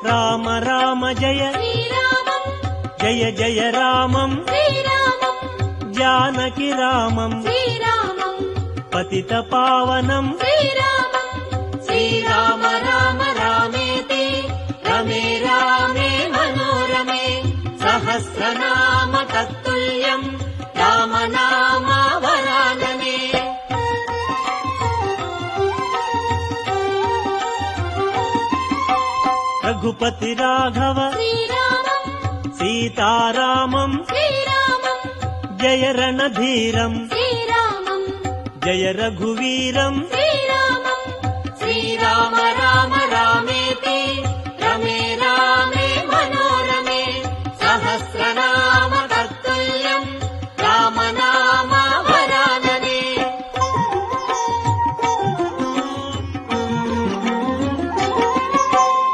రామ రామ జయ శ్రీరామం జయ జయ రామం శ్రీరామం జానకి రామం శ్రీరామం పతిత పావనం శ్రీరామం శ్రీరామ రామ రామేతి రమే రామే మనోరమే సహస్రనామ తత్తుల్యం రామనామావరాననే రఘుపతి రాఘవ శ్రీరామం సీతారామం శ్రీరామం జయ రణధీరం శ్రీరామం జయ రఘువీరం